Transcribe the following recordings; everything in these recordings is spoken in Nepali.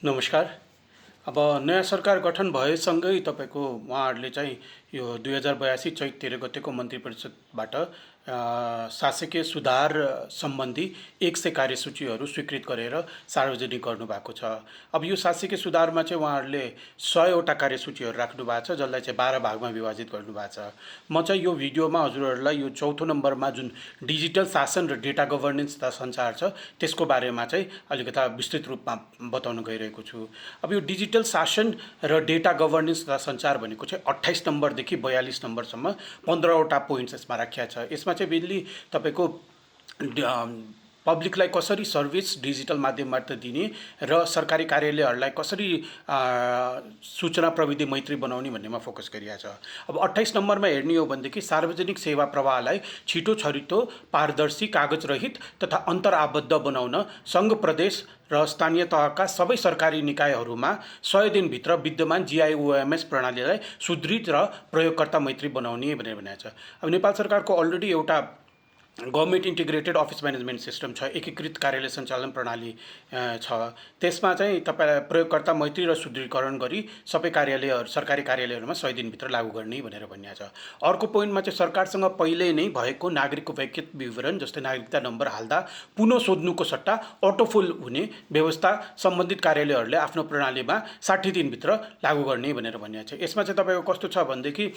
नमस्कार। अब नयाँ सरकार गठन भएसँगै तपाईँको उहाँहरूले चाहिँ यो 2082 चैत 13 गतेको मन्त्री परिषदबाट शासकीय सुधार सम्बन्धी 100 कार्यसूचीहरू स्वीकृत गरेर सार्वजनिक गर्नुभएको छ। अब यो शासकीय सुधारमा चाहिँ उहाँहरूले 100वटा कार्यसूचीहरू राख्नु भएको छ, जसलाई चाहिँ 12 भागमा विभाजित गर्नुभएको छ। म चाहिँ यो भिडियोमा हजुरहरूलाई यो चौथो नम्बरमा जुन डिजिटल शासन र डेटा गभर्नेन्स तथा सञ्चार छ त्यसको बारेमा चाहिँ अलिकता विस्तृत रूपमा बताउन गइरहेको छु। अब यो डिजिटल शासन र डेटा गभर्नेन्स तथा सञ्चार भनेको चाहिँ 28 नम्बरदेखि 42 नम्बरसम्म 15वटा पोइन्ट्स यसमा राखिया छ। यसमा चाहिँ मेनली तपाईँको पब्लिकलाई कसरी सर्भिस डिजिटल माध्यमबाट दिने र सरकारी कार्यालयहरूलाई कसरी सूचना प्रविधि मैत्री बनाउने भन्नेमा फोकस गरिएको छ। अब 28 नम्बरमा हेर्ने हो भनेदेखि सार्वजनिक सेवा प्रवाहलाई छिटो छरितो पारदर्शी कागज रहित तथा अन्तरआबद्ध बनाउन सङ्घ प्रदेश र स्थानीय तहका सबै सरकारी निकायहरूमा 100 दिनभित्र विद्यमान GIOMS प्रणालीलाई सुदृढ र प्रयोगकर्ता मैत्री बनाउने भनेर भनेको छ। अब नेपाल सरकारको अलरेडी एउटा government integrated office management system छ, एकीकृत कार्यालय सञ्चालन प्रणाली छ। त्यसमा चाहिँ तपाईँलाई प्रयोगकर्ता मैत्री र सुदृढीकरण गरी सबै कार्यालयहरू सरकारी कार्यालयहरूमा 100 दिनभित्र लागू गर्ने भनेर भनिएको छ। अर्को पोइन्टमा चाहिँ सरकारसँग पहिले नै भएको नागरिकको व्यक्तिगत विवरण जस्तै नागरिकता नम्बर हाल्दा पुनः सोध्नुको सट्टा अटोफुल हुने व्यवस्था सम्बन्धित कार्यालयहरूले आफ्नो प्रणालीमा 60 दिनभित्र लागू गर्ने भनेर भनिएको छ। यसमा चाहिँ तपाईँको कस्तो छ भनेदेखि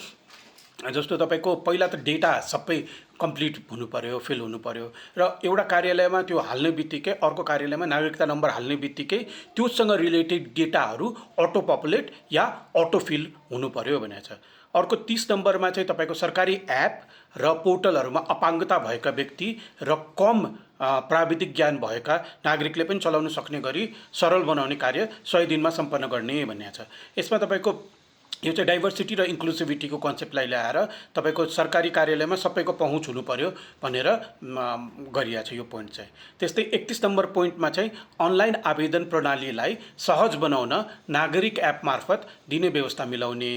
जस्तो तपाईँको पहिला त डेटा सबै कम्प्लिट हुनु पर्यो, फिल हुनु पर्यो र एउटा कार्यालयमा त्यो हाल्ने बित्तिकै अर्को कार्यालयमा नागरिकता नम्बर हाल्ने बित्तिकै त्योसँग रिलेटेड डेटाहरू अटो पपुलेट या अटो फिल हुनु पर्यो भनेको छ। अर्को 30 नम्बरमा चाहिँ तपाईँको सरकारी एप र पोर्टलहरूमा अपाङ्गता भएका व्यक्ति र कम प्राविधिक ज्ञान भएका नागरिकले पनि चलाउन सक्ने गरी सरल बनाउने कार्य 100 दिनमा सम्पन्न गर्ने भनेको छ। यसमा तपाईँको यो चाहिँ डाइभर्सिटी र इन्क्लुसिभिटीको कन्सेप्टलाई ल्याएर तपाईँको सरकारी कार्यालयमा सबैको पहुँच हुनु पर्यो भनेर गरिएको छ यो पोइन्ट चाहिँ। त्यस्तै 31 नम्बर पोइन्टमा चाहिँ अनलाइन आवेदन प्रणालीलाई सहज बनाउन नागरिक एप मार्फत दिने व्यवस्था मिलाउने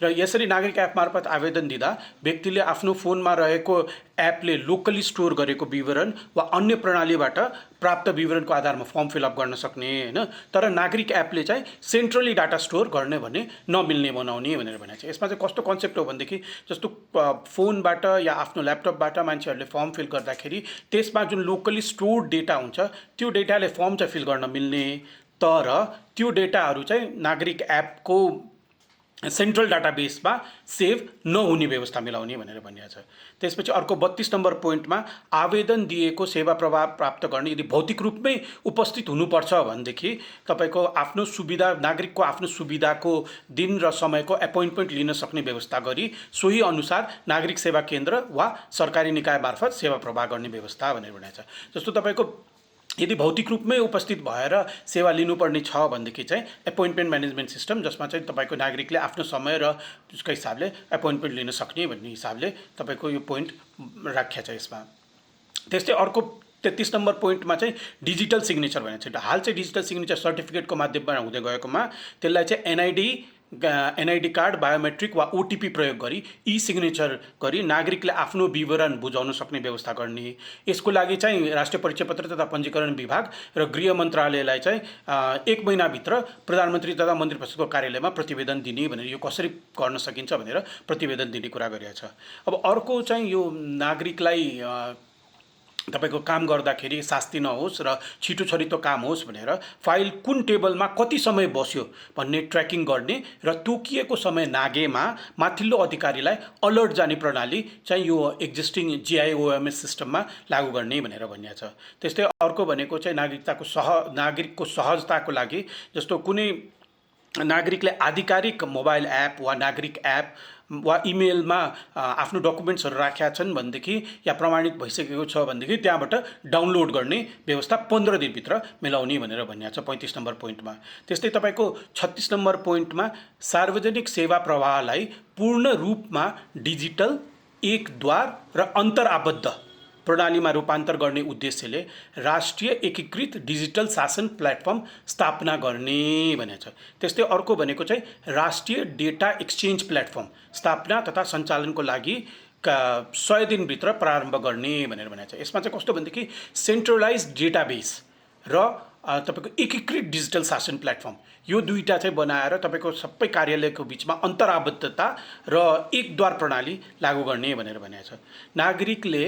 र यसरी नागरिक एप मार्फत आवेदन दिँदा व्यक्तिले आफ्नो फोनमा रहेको एपले लोकली स्टोर गरेको विवरण वा अन्य प्रणालीबाट प्राप्त विवरणको आधारमा फर्म फिलअप गर्न सक्ने हैन, तर नागरिक एपले चाहिँ सेन्ट्रली डाटा स्टोर गर्ने भने नमिल्ने बनाउने भनेर भनेको छ। यसमा चाहिँ कस्तो कन्सेप्ट हो भनेदेखि जस्तो फोनबाट या आफ्नो ल्यापटपबाट मान्छेहरूले फर्म फिल गर्दाखेरि त्यसमा जुन लोकली स्टोर्ड डेटा हुन्छ त्यो डेटाले फर्म चाहिँ फिल गर्न मिल्ने, तर त्यो डेटाहरू चाहिँ नागरिक एपको सेन्ट्रल डाटाबेसमा सेभ नहुने व्यवस्था मिलाउने भनेर भनिएको छ। त्यसपछि अर्को 32 नम्बर पोइन्टमा आवेदन दिएको सेवा प्रभाव प्राप्त गर्ने यदि भौतिक रूपमै उपस्थित हुनुपर्छ भनेदेखि तपाईँको आफ्नो सुविधा नागरिकको आफ्नो सुविधाको दिन र समयको एपोइन्टमेन्ट लिन सक्ने व्यवस्था गरी सोही अनुसार नागरिक सेवा केन्द्र वा सरकारी निकाय मार्फत सेवा प्रवाह गर्ने व्यवस्था भनेर भनेको छ। जस्तो तपाईँको यदि भौतिक रूपमै उपस्थित भएर सेवा लिनुपर्ने छ भनेदेखि चाहिँ एपोइन्टमेन्ट म्यानेजमेन्ट सिस्टम जसमा चाहिँ तपाईँको नागरिकले आफ्नो समय र त्यसको हिसाबले एपोइन्टमेन्ट लिन सक्ने भन्ने हिसाबले तपाईँको यो पोइन्ट राखिया छ यसमा। त्यस्तै अर्को 33 नम्बर पोइन्टमा चाहिँ डिजिटल सिग्नेचर भनेको छ। हाल चाहिँ डिजिटल सिग्नेचर सर्टिफिकेटको माध्यमबाट हुँदै गएकोमा त्यसलाई चाहिँ एनआइडी कार्ड, बायोमेट्रिक वा ओटिपी प्रयोग गरी ई सिग्नेचर गरी नागरिकले आफ्नो विवरण बुझाउन सक्ने व्यवस्था गर्ने। यसको लागि चाहिँ राष्ट्रिय परिचय पत्र तथा पञ्जीकरण विभाग र गृह मन्त्रालयलाई चाहिँ 1 महिनाभित्र प्रधानमन्त्री तथा मन्त्री परिषदको कार्यालयमा प्रतिवेदन दिने भनेर यो कसरी गर्न सकिन्छ भनेर प्रतिवेदन दिने कुरा गरिएको छ। अब अर्को चाहिँ यो नागरिकलाई तपाईँको काम गर्दाखेरि शास्ति नहोस् र छिटो छरितो काम होस् भनेर फाइल कुन टेबलमा कति समय बस्यो भन्ने ट्र्याकिङ गर्ने र तोकिएको समय नागेमा माथिल्लो अधिकारीलाई अलर्ट जाने प्रणाली चाहिँ यो एक्जिस्टिङ GIOMS सिस्टममा लागू गर्ने भनेर भनिएको छ। त्यस्तै अर्को भनेको चाहिँ नागरिकको सहजताको लागि जस्तो कुनै नागरिकले आधिकारिक मोबाइल एप वा नागरिक एप वा इमेलमा आफ्नो डकुमेन्ट्सहरू राखेका छन् भनेदेखि या प्रमाणित भइसकेको छ भनेदेखि त्यहाँबाट डाउनलोड गर्ने व्यवस्था 15 दिनभित्र मिलाउने भनेर भनिएको छ 35 नम्बर पोइन्टमा। त्यस्तै तपाईँको 36 नम्बर पोइन्टमा सार्वजनिक सेवा प्रवाहलाई पूर्ण रूपमा डिजिटल, एकद्वार र अन्तरआबद्ध प्रणालीमा रूपान्तर गर्ने उद्देश्यले राष्ट्रिय एकीकृत डिजिटल शासन प्लेटफर्म स्थापना गर्ने भनेको छ। त्यस्तै अर्को भनेको चाहिँ राष्ट्रिय डेटा एक्सचेन्ज प्लेटफर्म स्थापना तथा सञ्चालनको लागि 100 दिनभित्र प्रारम्भ गर्ने भनेर भनेको छ। यसमा चाहिँ कस्तो भनेदेखि सेन्ट्रलाइज डेटाबेस र तपाईँको एकीकृत डिजिटल शासन प्लेटफर्म यो दुईटा चाहिँ बनाएर तपाईँको सबै कार्यालयको बिचमा अन्तराबद्धता र एकद्वार प्रणाली लागू गर्ने भनेर भनेको छ। नागरिकले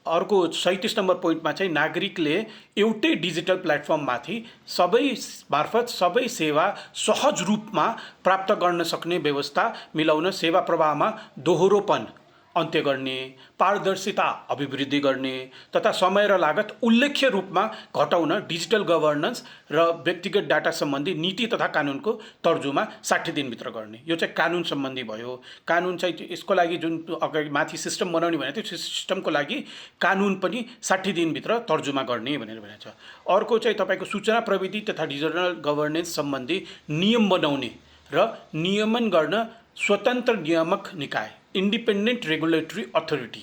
अर्को 37 नम्बर पोइन्टमा चाहिँ नागरिकले एउटै डिजिटल प्लेटफर्ममाथि सबै मार्फत सबै सेवा सहज रूपमा प्राप्त गर्न सक्ने व्यवस्था मिलाउन, सेवा प्रवाहमा दोहोरोपन अन्त्य गर्ने, पारदर्शिता अभिवृद्धि गर्ने तथा समय र लागत उल्लेख्य रूपमा घटाउन डिजिटल गभर्नेन्स र व्यक्तिगत डाटा सम्बन्धी नीति तथा कानुनको तर्जुमा 60 दिनभित्र गर्ने। यो चाहिँ कानुन सम्बन्धी भयो। कानुन चाहिँ यसको लागि जुन अगाडि माथि सिस्टम बनाउने भनेको थियो, सिस्टमको लागि कानुन पनि 60 दिनभित्र तर्जुमा गर्ने भनेर भनेको छ। अर्को चाहिँ तपाईँको सूचना प्रविधि तथा डिजिटल गभर्नेन्स सम्बन्धी नियम बनाउने र नियमन गर्न स्वतन्त्र नियामक निकाय इन्डिपेन्डेन्ट रेगुलेटरी अथोरिटी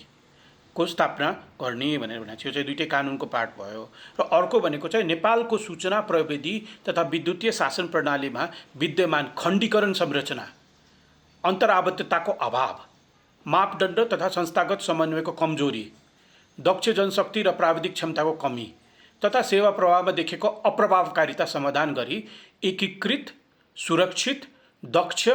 को स्थापना गर्ने भनेर भनेको छ। यो चाहिँ दुईटै कानुनको पार्ट भयो। र अर्को भनेको चाहिँ नेपालको सूचना प्रविधि तथा विद्युतीय शासन प्रणालीमा विद्यमान खण्डीकरण संरचना, अन्तराबद्धताको अभाव, मापदण्ड तथा संस्थागत समन्वयको कमजोरी, दक्ष जनशक्ति र प्राविधिक क्षमताको कमी तथा सेवा प्रवाहमा देखेको अप्रभावकारिता समाधान गरी एकीकृत, सुरक्षित, दक्ष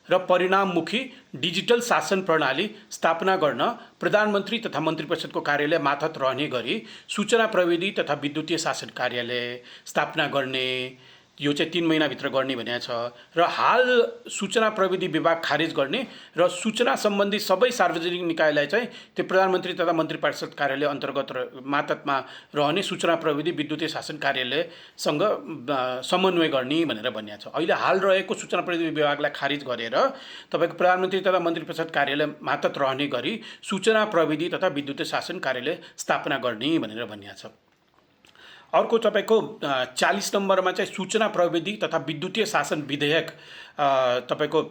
र परिणाममुखी डिजिटल शासन प्रणाली स्थापना गर्न प्रधानमन्त्री तथा मन्त्री परिषदको कार्यालय मातहत रहने गरी सूचना प्रविधि तथा विद्युतीय शासन कार्यालय स्थापना गर्ने, यो चाहिँ 3 महिनाभित्र गर्ने भनेको छ। र हाल सूचना प्रविधि विभाग खारेज गर्ने र सूचना सम्बन्धी सबै सार्वजनिक निकायलाई चाहिँ त्यो प्रधानमन्त्री तथा मन्त्री परिषद कार्यालय अन्तर्गत मातहतमा रहने सूचना प्रविधि विद्युतीय शासन कार्यालयसँग समन्वय गर्ने भनेर भनिएको छ। अहिले हाल रहेको सूचना प्रविधि विभागलाई खारिज गरेर तपाईँको प्रधानमन्त्री तथा मन्त्री परिषद कार्यालय मातहत रहने गरी सूचना प्रविधि तथा विद्युतीय शासन कार्यालय स्थापना गर्ने भनेर भनिएको छ। अर्को तपाईँको 40 नम्बरमा चाहिँ सूचना प्रविधि तथा विद्युतीय शासन विधेयक तपाईँको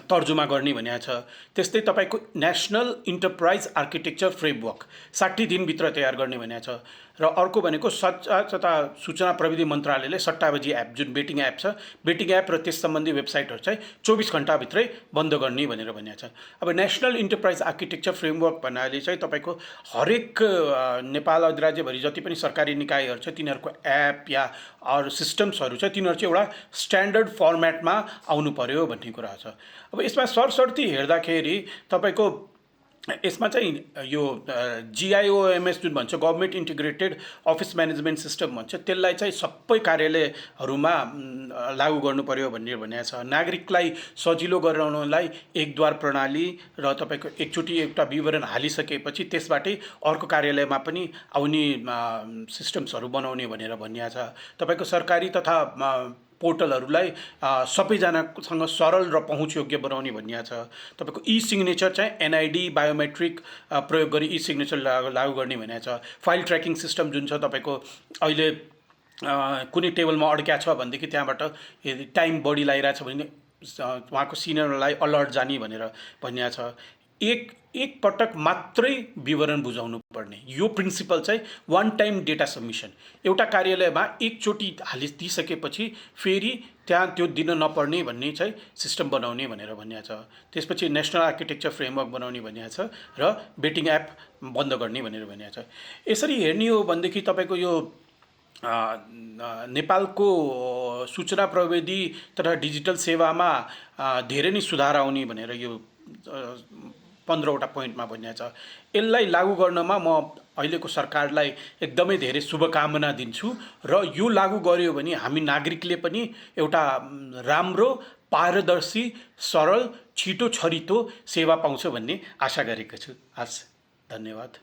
तर्जुमा गर्ने भनेको छ। त्यस्तै तपाईँको नेसनल इन्टरप्राइज आर्किटेक्चर फ्रेमवर्क 60 दिनभित्र तयार गर्ने भनेको छ। र अर्को भनेको सञ्चार तथा सूचना प्रविधि मन्त्रालयले सट्टाबाजी एप जुन बेटिङ एप छ, बेटिङ एप र त्यस सम्बन्धी वेबसाइटहरू चाहिँ 24 घण्टाभित्रै बन्द गर्ने भनेर भनेको छ। अब नेसनल इन्टरप्राइज आर्किटेक्चर फ्रेमवर्क भन्नाले चाहिँ तपाईँको हरेक नेपाल अधिराज्यभरि जति पनि सरकारी निकायहरू छ तिनीहरूको एप या अरू सिस्टम्सहरू छ तिनीहरू चाहिँ एउटा स्ट्यान्डर्ड फर्मेटमा आउनु पर्यो भन्ने कुरा छ। अब यसमा सरसर्ती हेर्दाखेरि तपाईँको यसमा चाहिँ यो GIOMS जुन भन्छ government integrated office management system भन्छ त्यसलाई चाहिँ सबै कार्यालयहरूमा लागू गर्नु पर्यो भन्ने भनेको छ। नागरिकलाई सजिलो गराउनलाई एकद्वार प्रणाली र तपाईँको एकचोटि एउटा विवरण हालिसकेपछि त्यसबाटै अर्को कार्यालयमा पनि आउने सिस्टम्सहरू बनाउने भनेर भनिएको छ। तपाईँको सरकारी तथा पोर्टलहरूलाई सबैजनासँग सरल र पहुँचयोग्य बनाउने भनिएको छ। तपाईँको सिग्नेचर चाहिँ NID बायोमेट्रिक प्रयोग गरी सिग्नेचर लागू गर्ने भनेको छ। फाइल ट्र्याकिङ सिस्टम जुन छ तपाईँको अहिले कुनै टेबलमा अड्क्या छ भनेदेखि त्यहाँबाट यदि टाइम बढी लागिरहेछ भने उहाँको सिनियरलाई अलर्ट जाने भनेर भनिएको छ। एक पटक मात्रै विवरण बुझाउनु पर्ने यो प्रिन्सिपल चाहिँ वान टाइम डेटा सबमिसन, एउटा कार्यालयमा एकचोटि हालिदिइसकेपछि फेरि त्यहाँ त्यो दिन नपर्ने भन्ने चाहिँ सिस्टम बनाउने भनेर भनिएको छ। त्यसपछि नेसनल आर्किटेक्चर फ्रेमवर्क बनाउने भनिएको छ र बेटिङ एप बन्द गर्ने भनेर भनिएको छ। यसरी हेर्ने हो भनेदेखि तपाईँको यो नेपालको सूचना प्रविधि तथा डिजिटल सेवामा धेरै नै सुधार आउने भनेर यो 15वटा पोइन्टमा भनिएको छ। यसलाई लागू गर्नमा म अहिलेको सरकारलाई एकदमै धेरै शुभकामना दिन्छु र यो लागू गर्यो भने हामी नागरिकले पनि एउटा राम्रो, पारदर्शी, सरल, छिटो छरितो सेवा पाउँछ भन्ने आशा गरेको छु। हस्, धन्यवाद।